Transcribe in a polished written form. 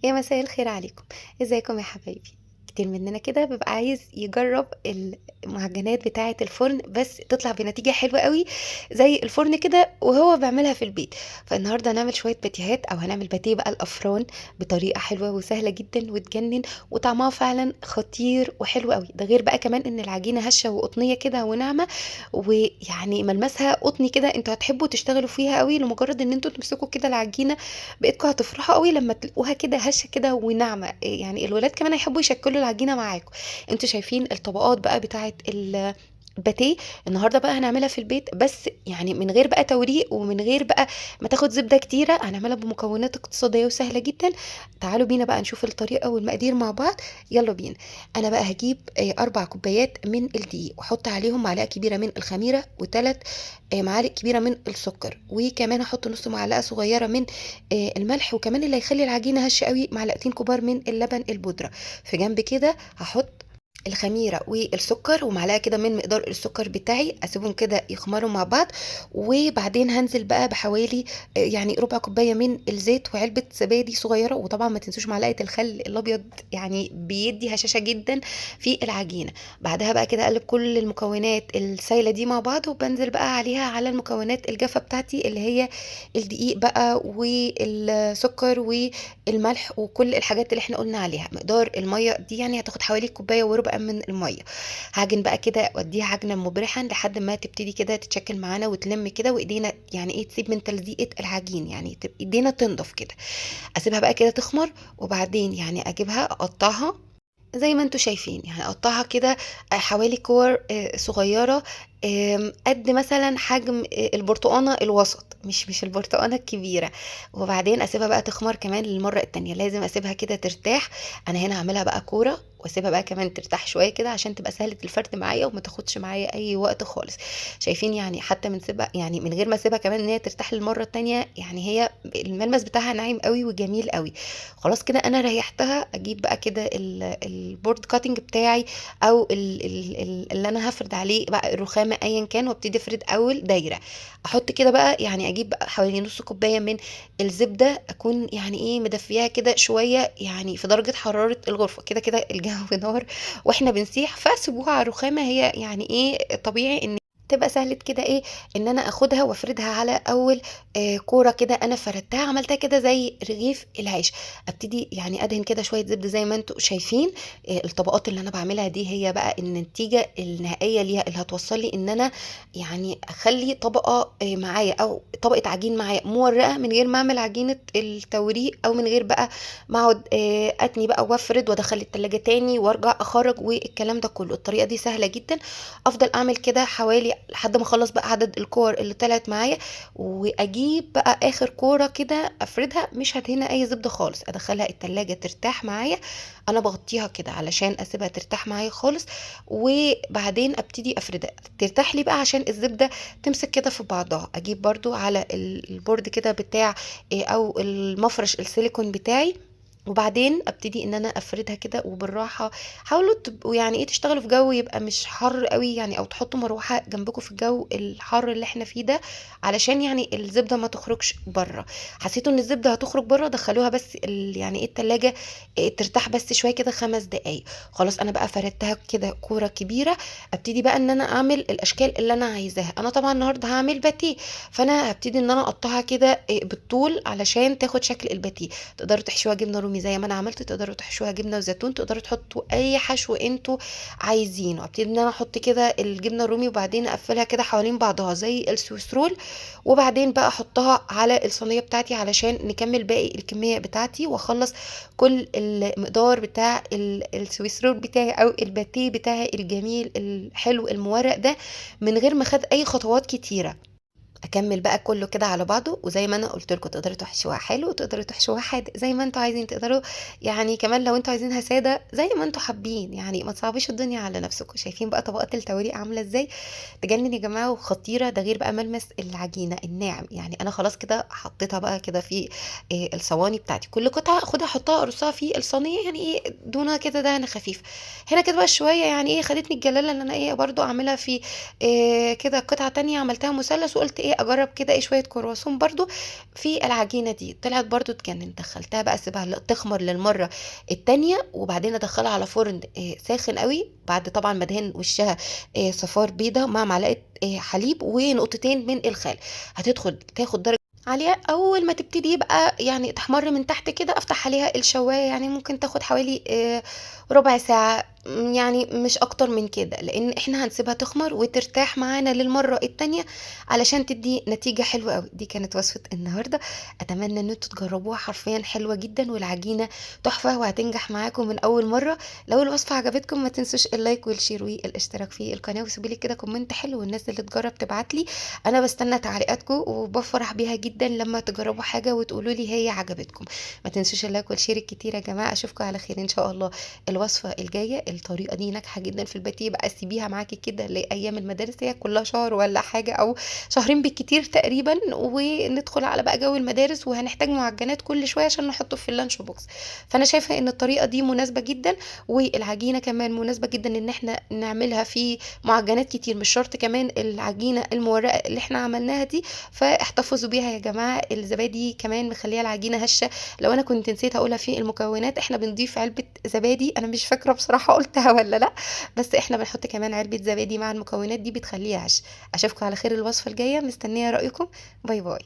يا مساء الخير عليكم. ازيكم يا حبايبي؟ كتير مننا كده بيبقى عايز يجرب المعجنات بتاعة الفرن بس تطلع بنتيجة حلوة قوي زي الفرن كده وهو بيعملها في البيت. فالنهارده هنعمل شوية باتيهات او هنعمل باتيه بقى الافران بطريقة حلوة وسهلة جدا وتجنن، وطعمها فعلا خطير وحلو قوي. ده غير بقى كمان ان العجينة هشة وقطنية كده وناعمة، ويعني ملمسها قطني كده. انتوا هتحبوا تشتغلوا فيها قوي لمجرد ان انتوا تمسكوا كده العجينة بقيتكم هتفرحوا قوي لما تلاقوها كده هشه كده وناعمه. يعني الولاد كمان هيحبوا يشكلوا العجينه معاكم. انتوا شايفين الطبقات بقى بتاعه الباتيه؟ النهارده بقى هنعملها في البيت، بس يعني من غير بقى توريق ومن غير بقى ما تاخد زبده كتيره، هنعملها بمكونات اقتصاديه وسهله جدا. تعالوا بينا بقى نشوف الطريقه والمقادير مع بعض. يلا بينا. انا بقى هجيب 4 كوبايات من الدقيق، واحط عليهم معلقه كبيره من الخميره وثلاث معالق كبيره من السكر، وكمان هحط نص معلقه صغيره من الملح، وكمان اللي هيخلي العجينه هشه قوي معلقتين كبار من اللبن البودره. في جنب كده هحط الخميره والسكر ومعلقه كده من مقدار السكر بتاعي، اسيبهم كده يخمروا مع بعض. وبعدين هنزل بقى بحوالي يعني ربع كوبايه من الزيت وعلبه زبادي صغيره، وطبعا ما تنسوش معلقه الخل الابيض، يعني بيدي هشاشه جدا في العجينه. بعدها بقى كده اقلب كل المكونات السايله دي مع بعض، وبنزل بقى عليها على المكونات الجافه بتاعتي اللي هي الدقيق بقى والسكر والملح وكل الحاجات اللي احنا قلنا عليها. مقدار الميه دي يعني هتاخد حوالي كوبايه وربع من الميه. هعجن بقى كده واديها عجنه مبرحا لحد ما تبتدي كده تتشكل معانا وتلم كده، وايدينا يعني ايه تسيب من تلزيقه العجين، يعني تبقى ايدينا تنضف كده. اسيبها بقى كده تخمر، وبعدين يعني اجيبها اقطعها زي ما انتوا شايفين. يعني اقطعها كده حوالي كور صغيرة، قد مثلا حجم البرتقانة الوسط، مش البرتقانة الكبيرة. وبعدين اسيبها بقى تخمر كمان للمرة التانية، لازم اسيبها كده ترتاح. انا هنا هعملها بقى كورة واسيبها بقى كمان ترتاح شوية كده عشان تبقى سهلة الفرد معايا وما تاخدش معايا اي وقت خالص. شايفين؟ يعني حتى من سيبها يعني من غير ما اسيبها كمان ان هي ترتاح للمرة التانية، يعني هي الملمس بتاعها ناعم قوي وجميل قوي. خلاص كده انا ريحتها. اجيب بقى كده البورد كاتنج بتاعي او اللي انا هفرد عليه بقى الرخامه ايا كان، وابتدي افرد اول دايره. احط كده بقى يعني اجيب بقى حوالي نص كوبايه من الزبده، اكون يعني ايه مدفياها كده شويه يعني في درجه حراره الغرفه. كده كده الجو نار واحنا بنسيح، فسيبوها على الرخامه. هي يعني ايه طبيعي ان تبقى سهلة كده ايه ان انا اخدها وافردها على اول كورة كده انا فردتها، عملتها كده زي رغيف العيش. ابتدي يعني ادهن كده شوية زبدة زي ما انتوا شايفين. الطبقات اللي انا بعملها دي هي بقى النتيجة النهائية ليها اللي هتوصل لي ان انا يعني اخلي طبقة معايا او طبقة عجين معايا مورقة، من غير ما اعمل عجينة التوريق او من غير بقى ما اقعد اتني بقى وافرد وادخل التلاجة تاني وارجع اخرج والكلام ده كله. الطريقة دي سهلة جدا. افضل اعمل كده حوالي لحد ما اخلص بقى عدد الكور اللي طلعت معايا، واجيب بقى اخر كوره كده افردها، مش هدهنها اي زبده خالص، ادخلها التلاجة ترتاح معايا. انا بغطيها كده علشان اسيبها ترتاح معايا خالص، وبعدين ابتدي افردها ترتاح لي بقى عشان الزبده تمسك كده في بعضها. اجيب برضو على البورد كده بتاع او المفرش السيليكون بتاعي، وبعدين ابتدي ان انا افردها كده وبالراحه. حاولوا تبقوا يعني ايه تشتغلوا في جو يبقى مش حر قوي يعني، او تحطوا مروحه جنبكم في الجو الحر اللي احنا فيه ده، علشان يعني الزبده ما تخرجش بره. حسيتوا ان الزبده هتخرج بره، دخلوها بس يعني ايه التلاجة ترتاح بس شويه كده 5 دقايق. خلاص انا بقى فردتها كده كوره كبيره. ابتدي بقى ان انا اعمل الاشكال اللي انا عايزاها. انا طبعا النهارده هعمل باتيه، فانا هبتدي ان انا اقطعها كده بالطول علشان تاخد شكل الباتيه. تقدروا تحشوها جبنه رومي زي ما انا عملت، تقدروا تحشوها جبنه وزيتون، تقدروا تحطوا اي حشو انتوا عايزينه. ابتدي ان انا احط كده الجبنه الرومي وبعدين اقفلها كده حوالين بعضها زي السويس رول، وبعدين بقى احطها على الصينيه بتاعتي علشان نكمل باقي الكميه بتاعتي، واخلص كل المقدار بتاع السويس رول بتاعي او الباتيه بتاعي الجميل الحلو المورق ده من غير ما خد اي خطوات كتيره. اكمل بقى كله كده على بعضه، وزي ما انا قلت لكم تقدروا تحشوها حلو وتقدروا تحشوها حادق زي ما انتوا عايزين. تقدروا يعني كمان لو انتوا عايزينها ساده زي ما انتوا حابين، يعني ما تصعبيش الدنيا على نفسكم. شايفين بقى طبقات التوريق عامله ازاي؟ تجنن يا جماعه وخطيره. ده غير بقى ملمس العجينه الناعم. يعني انا خلاص كده حطيتها بقى كده في الصواني بتاعتي. كل قطعه اخدها احطها ارصها في الصينيه، يعني ايه دونها كده دهنه خفيف. هنا كده بقى شويه يعني ايه خدتني الجلاله ان انا ايه برضو اعملها في كده قطعه تانية. عملتها مثلث وقلت ايه ايه اجرب كده ايه شويه كرواسون برضو في العجينه دي. طلعت برضو تجنن. دخلتها بقى اسيبها تخمر للمره التانية، وبعدين ادخلها على فرن ساخن قوي، بعد طبعا ما ادهن وشها صفار بيضه مع معلقه حليب ونقطتين من الخل. هتدخل تاخد درجه عالية. أول ما تبتدي يبقى يعني تحمر من تحت كده أفتح عليها الشواية، يعني ممكن تاخد حوالي ربع ساعة، يعني مش أكتر من كده، لأن احنا هنسيبها تخمر وترتاح معانا للمرة التانية علشان تدي نتيجة حلوة قوي. دي كانت وصفة النهاردة، أتمنى إن انتوا تجربوها، حرفيا حلوة جدا والعجينة تحفة وهتنجح معاكم من أول مرة. لو الوصفة عجبتكم ما تنسوش اللايك والشير والاشتراك في القناة، وسيبولي كده كومنت حلو، والناس اللي تجرب تبعتلي. انا بستنى تعليقاتكم وبفرح بيها جدا لما تجربوا حاجه وتقولوا لي هي عجبتكم. ما تنسوش اللايك والشير الكتير يا جماعه. اشوفكم على خير ان شاء الله. الوصفه الجايه الطريقه دي ناجحه جدا في البيت، يبقى سيبيها معاكي كده لايام المدارس، هي كلها شهر ولا حاجه او شهرين بالكتير تقريبا، وندخل على بقى جو المدارس وهنحتاج معجنات كل شويه عشان نحطه في اللانش بوكس. فانا شايفه ان الطريقه دي مناسبه جدا، والعجينه كمان مناسبه جدا ان احنا نعملها في معجنات كتير، مش شرط كمان العجينه المورقه اللي احنا عملناها دي. فاحتفظوا بيها يا جماعه. الزبادي كمان مخليه العجينه هشه. لو انا كنت نسيت اقولها في المكونات، احنا بنضيف علبه زبادي، انا مش فاكره بصراحه قلتها ولا لا، بس احنا بنحط كمان علبه زبادي مع المكونات دي بتخليها هش. اشوفكم على خير الوصفه الجايه، مستنيه رايكم. باي باي.